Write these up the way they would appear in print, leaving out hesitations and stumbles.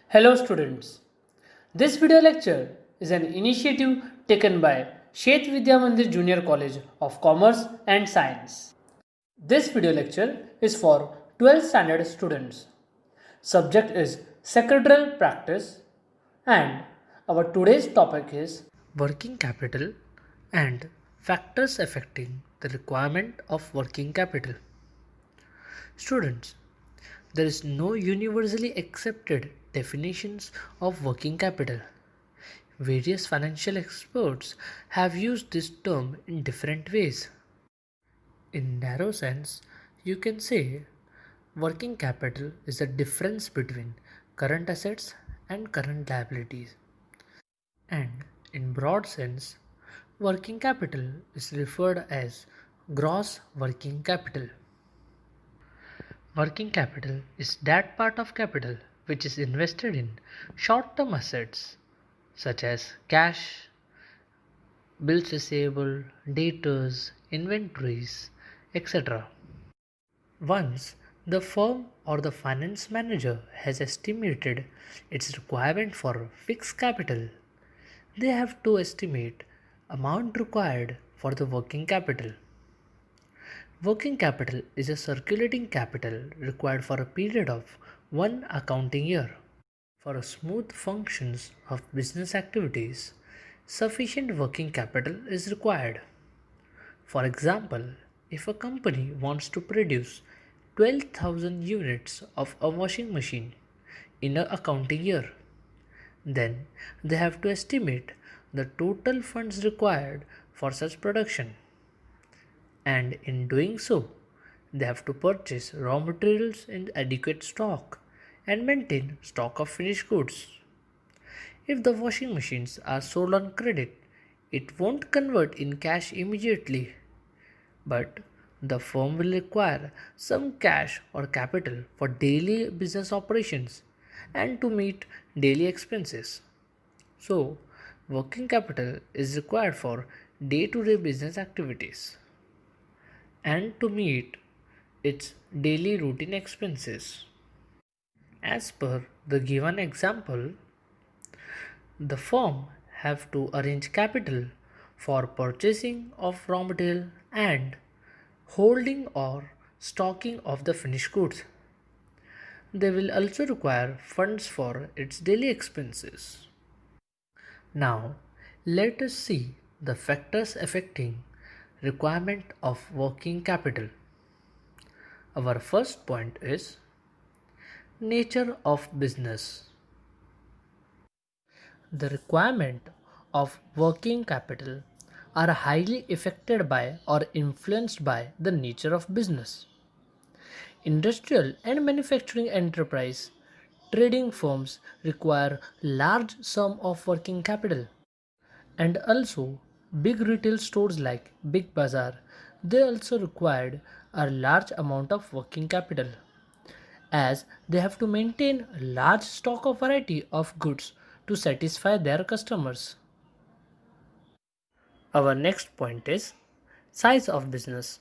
Hello students. This video lecture is an initiative taken by Shet Vidya Mandir Junior College of Commerce and Science. This video lecture is for 12th standard students. Subject is Secretarial Practice and our today's topic is working capital and factors affecting the requirement of working capital. Students, there is no universally accepted definitions of working capital. Various financial experts have used this term in different ways. In narrow sense, you can say working capital is the difference between current assets and current liabilities. And in broad sense, working capital is referred as gross working capital. Working capital is that part of capital which is invested in short-term assets such as cash, bills receivable, debtors, inventories, etc. Once the firm or the finance manager has estimated its requirement for fixed capital, they have to estimate amount required for the working capital. Working capital is a circulating capital required for a period of one accounting year. For a smooth functions of business activities, sufficient working capital is required. For example, if a company wants to produce 12,000 units of a washing machine in an accounting year, then they have to estimate the total funds required for such production. And in doing so, they have to purchase raw materials in adequate stock and maintain stock of finished goods. If the washing machines are sold on credit, it won't convert in cash immediately, but the firm will require some cash or capital for daily business operations and to meet daily expenses. So, working capital is required for day to day business activities and to meet its daily routine expenses. As per the given example, the firm have to arrange capital for purchasing of raw material and holding or stocking of the finished goods. They will also require funds for its daily expenses. Now, let us see the factors affecting requirement of working capital. Our first point is nature of business. The requirement of working capital are highly affected by or influenced by the nature of business. Industrial and manufacturing enterprise trading firms require large sum of working capital, and also big retail stores like Big Bazaar, they also required a large amount of working capital as they have to maintain a large stock of variety of goods to satisfy their customers. Our next point is size of business.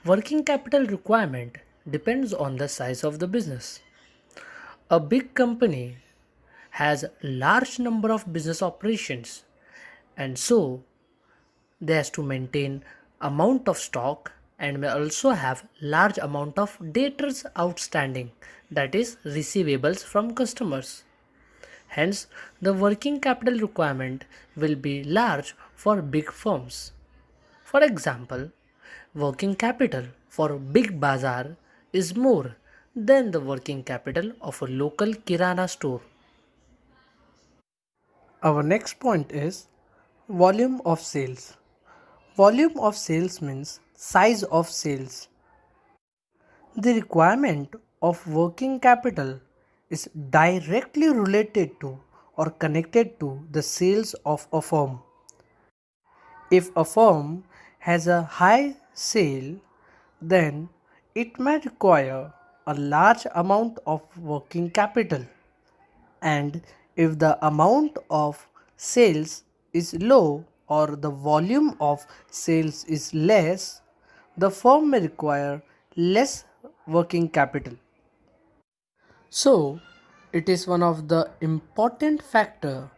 Working capital requirement depends on the size of the business. A big company has large number of business operations and so they has to maintain amount of stock and may also have large amount of debtors outstanding, that is receivables from customers. Hence, the working capital requirement will be large for big firms. For example, working capital for Big Bazaar is more than the working capital of a local kirana store. Our next point is volume of sales. Volume of sales means size of sales. The requirement of working capital is directly related to or connected to the sales of a firm. If a firm has a high sale, then it may require a large amount of working capital. And if the amount of sales is low or the volume of sales is less, the firm may require less working capital. So, It is one of the important factor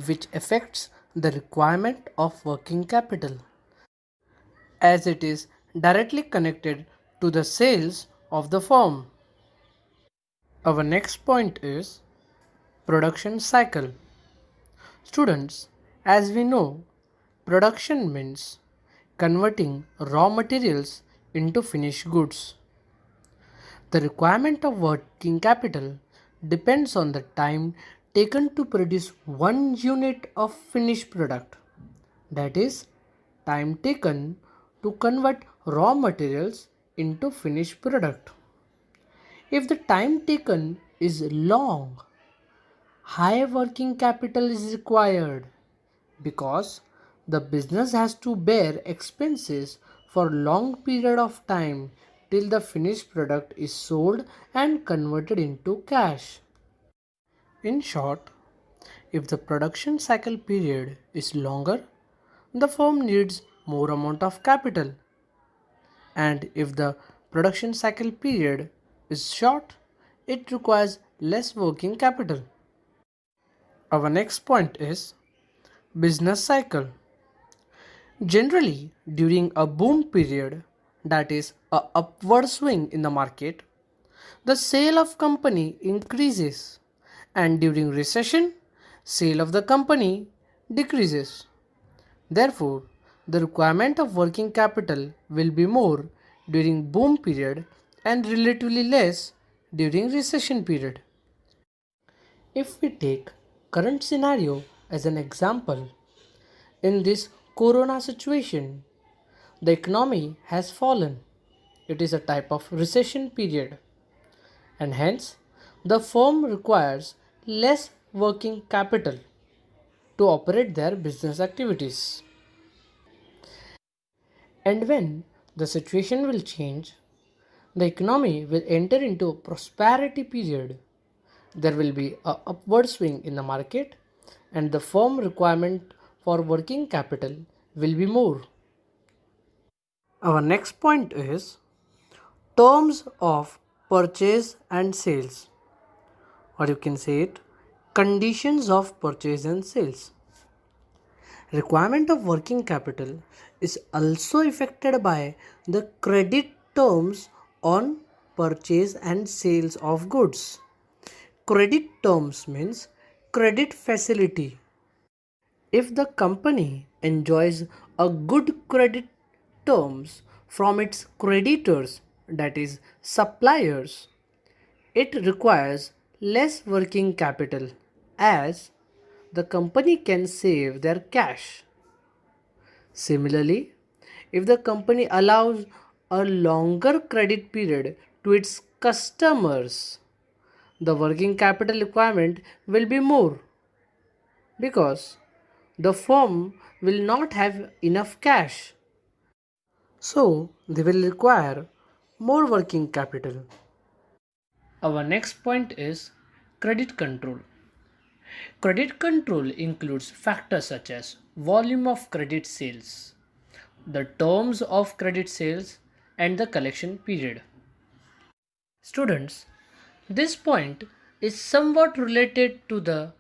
which affects the requirement of working capital as it is directly connected to the sales of the firm. Our next point is production cycle. Students, as we know, production means converting raw materials into finished goods. The requirement of working capital depends on the time taken to produce one unit of finished product. That is, time taken to convert raw materials into finished product. If the time taken is long, high working capital is required because the business has to bear expenses for long period of time till the finished product is sold and converted into cash. In short, if the production cycle period is longer, the firm needs more amount of capital, and if the production cycle period is short, it requires less working capital. Our next point is business cycle. Generally, during a boom period, that is a upward swing in the market, the sale of company increases, and during recession, sale of the company decreases. Therefore, the requirement of working capital will be more during boom period and relatively less during recession period. If we take current scenario as an example, in this corona situation, the economy has fallen. It is a type of recession period, and hence the firm requires less working capital to operate their business activities. And when the situation will change, the economy will enter into a prosperity period. There will be a upward swing in the market and the firm requirement for working capital will be more. Our next point is terms of purchase and sales, or you can say it conditions of purchase and sales. Requirement of working capital is also affected by the credit terms on purchase and sales of goods. Credit terms means credit facility. If the company enjoys a good credit terms from its creditors, that is suppliers, it requires less working capital as the company can save their cash. Similarly, if the company allows a longer credit period to its customers, the working capital requirement will be more because the firm will not have enough cash. So, they will require more working capital. Our next point is credit control. Credit control includes factors such as volume of credit sales, the terms of credit sales, and the collection period. Students, this point is somewhat related to the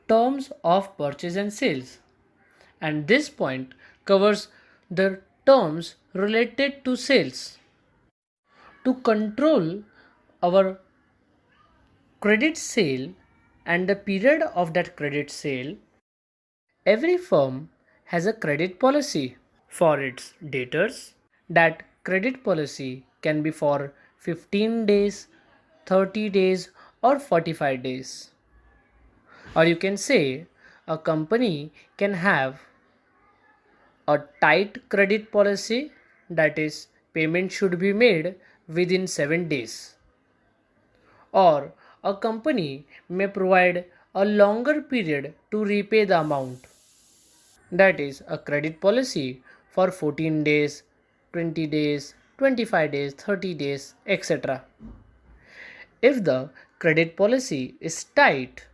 terms of purchase and sales, and this point covers the terms related to sales. To control our credit sale and the period of that credit sale, every firm has a credit policy for its debtors. That credit policy can be for 15 days, 30 days, or 45 days. Or you can say a company can have a tight credit policy, that is, payment should be made within 7 days. Or a company may provide a longer period to repay the amount, that is, a credit policy for 14 days, 20 days, 25 days, 30 days, etc. If the credit policy is tight,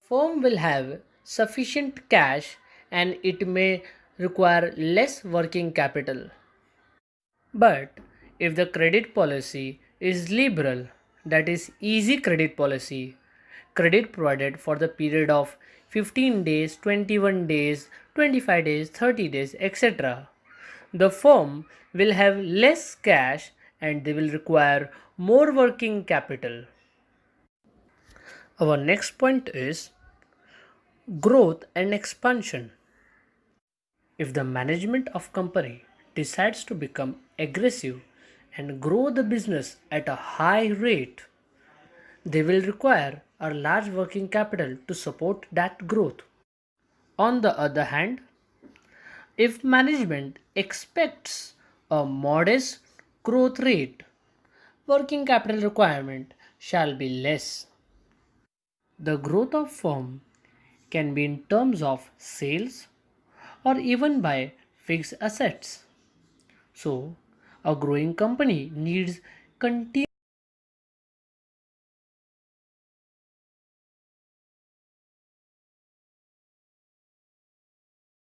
firm will have sufficient cash and it may require less working capital. But if the credit policy is liberal, that is easy credit policy, credit provided for the period of 15 days, 21 days, 25 days, 30 days, etc., the firm will have less cash and they will require more working capital. Our next point is growth and expansion. If the management of company decides to become aggressive and grow the business at a high rate, they will require a large working capital to support that growth. On the other hand, if management expects a modest growth rate, working capital requirement shall be less. The growth of firm can be in terms of sales or even by fixed assets. So, a growing company needs continuous